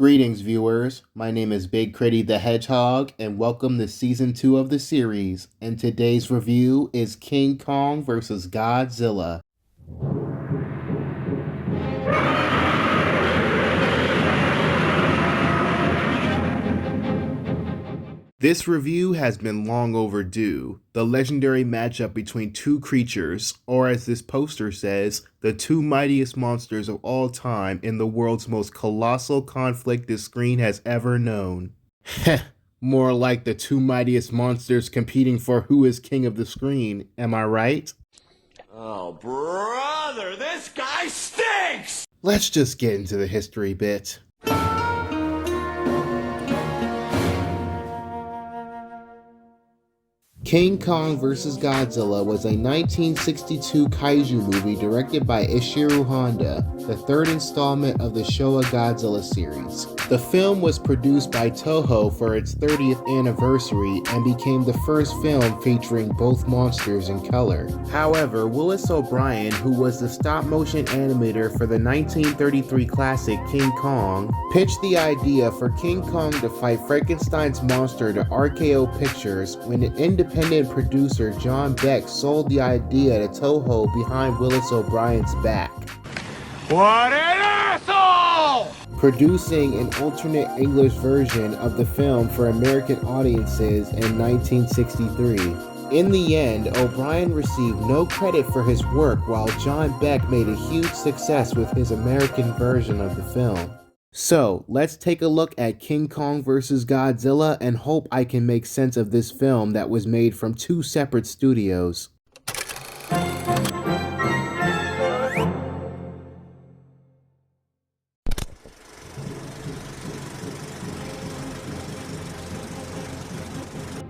Greetings, viewers. My name is Biggcriddi The Hedgehog, and welcome to Season 2 of the series. And today's review is King Kong vs. Godzilla. This review has been long overdue. The legendary matchup between two creatures, or as this poster says, the two mightiest monsters of all time in the world's most colossal conflict this screen has ever known. Heh, more like the two mightiest monsters competing for who is king of the screen, am I right? Oh, brother, this guy stinks! Let's just get into the history bit. King Kong vs. Godzilla was a 1962 kaiju movie directed by Ishiro Honda, the third installment of the Showa Godzilla series. The film was produced by Toho for its 30th anniversary and became the first film featuring both monsters in color. However, Willis O'Brien, who was the stop-motion animator for the 1933 classic King Kong, pitched the idea for King Kong to fight Frankenstein's monster to RKO Pictures when an independent producer John Beck sold the idea to Toho behind Willis O'Brien's back. What an asshole! Producing an alternate English version of the film for American audiences in 1963. In the end, O'Brien received no credit for his work, while John Beck made a huge success with his American version of the film. So, let's take a look at King Kong vs. Godzilla and hope I can make sense of this film that was made from two separate studios.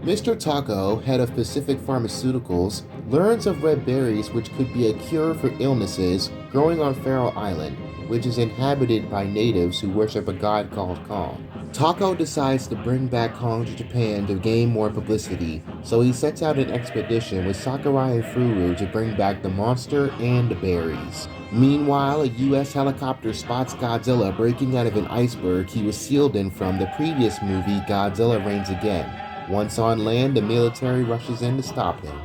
Mr. Toho, head of Pacific Pharmaceuticals, learns of red berries which could be a cure for illnesses growing on Faroe Island, which is inhabited by natives who worship a god called Kong. Toho decides to bring back Kong to Japan to gain more publicity, so he sets out an expedition with Sakurai and Furu to bring back the monster and the berries. Meanwhile, a US helicopter spots Godzilla breaking out of an iceberg he was sealed in from the previous movie Godzilla Reigns Again. Once on land, the military rushes in to stop him.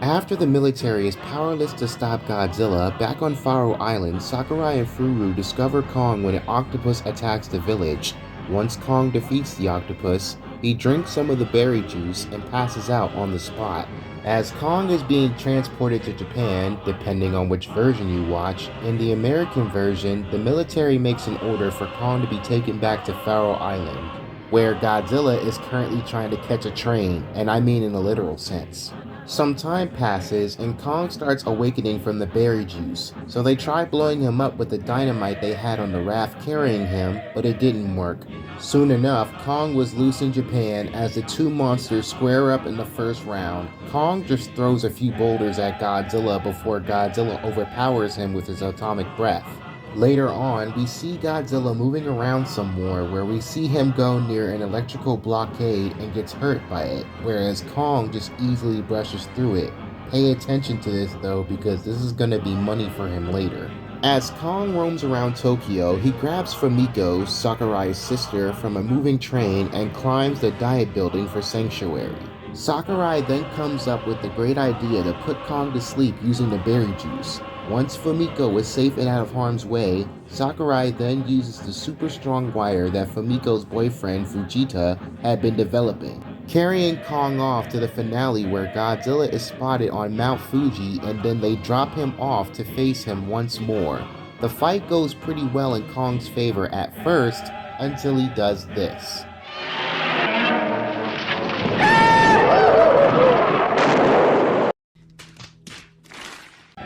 After the military is powerless to stop Godzilla, back on Faroe Island, Sakurai and Furu discover Kong when an octopus attacks the village. Once Kong defeats the octopus, he drinks some of the berry juice and passes out on the spot. As Kong is being transported to Japan, depending on which version you watch, in the American version, the military makes an order for Kong to be taken back to Faroe Island, where Godzilla is currently trying to catch a train, and I mean in a literal sense. Some time passes and Kong starts awakening from the berry juice, so they try blowing him up with the dynamite they had on the raft carrying him, but it didn't work. Soon enough, Kong was loose in Japan as the two monsters square up in the first round. Kong just throws a few boulders at Godzilla before Godzilla overpowers him with his atomic breath. Later on, we see Godzilla moving around some more, where we see him go near an electrical blockade and gets hurt by it, whereas Kong just easily brushes through it. Pay attention to this though, because this is going to be money for him later. As Kong roams around Tokyo, he grabs Fumiko, Sakurai's sister, from a moving train and climbs the diet building for sanctuary. Sakurai then comes up with the great idea to put Kong to sleep using the berry juice. Once Fumiko is safe and out of harm's way, Sakurai then uses the super strong wire that Fumiko's boyfriend Fujita had been developing, carrying Kong off to the finale where Godzilla is spotted on Mount Fuji and then they drop him off to face him once more. The fight goes pretty well in Kong's favor at first, until he does this.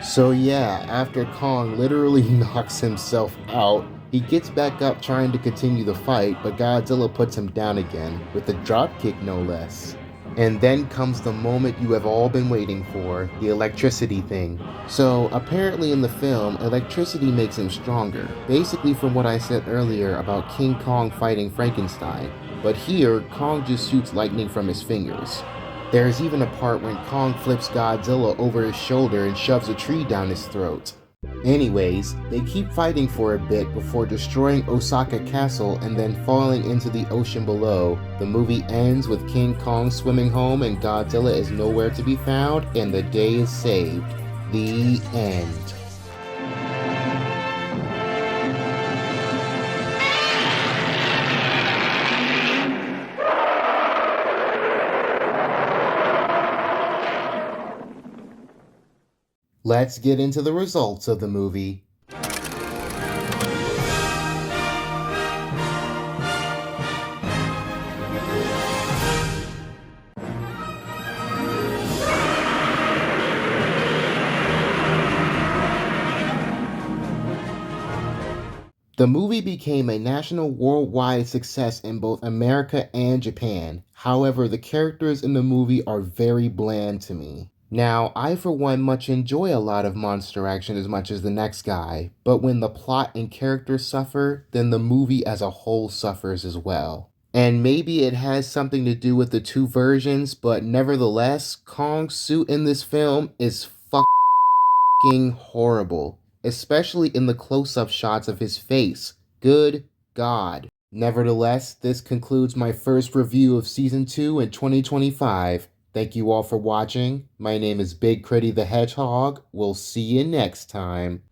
So yeah, after Kong literally knocks himself out, he gets back up trying to continue the fight, but Godzilla puts him down again, with a dropkick no less. And then comes the moment you have all been waiting for, the electricity thing. So apparently in the film, electricity makes him stronger, basically from what I said earlier about King Kong fighting Frankenstein. But here, Kong just shoots lightning from his fingers. There's even a part when Kong flips Godzilla over his shoulder and shoves a tree down his throat. Anyways, they keep fighting for a bit before destroying Osaka Castle and then falling into the ocean below. The movie ends with King Kong swimming home and Godzilla is nowhere to be found, and the day is saved. The end. Let's get into the results of the movie. The movie became a national worldwide success in both America and Japan. However, the characters in the movie are very bland to me. Now, I for one much enjoy a lot of monster action as much as the next guy, but when the plot and characters suffer, then the movie as a whole suffers as well. And maybe it has something to do with the two versions, but nevertheless, Kong's suit in this film is fucking horrible, especially in the close-up shots of his face. Good God. Nevertheless, this concludes my first review of Season 2 in 2025. Thank you all for watching. My name is Biggcriddi The Hedgehog. We'll see you next time.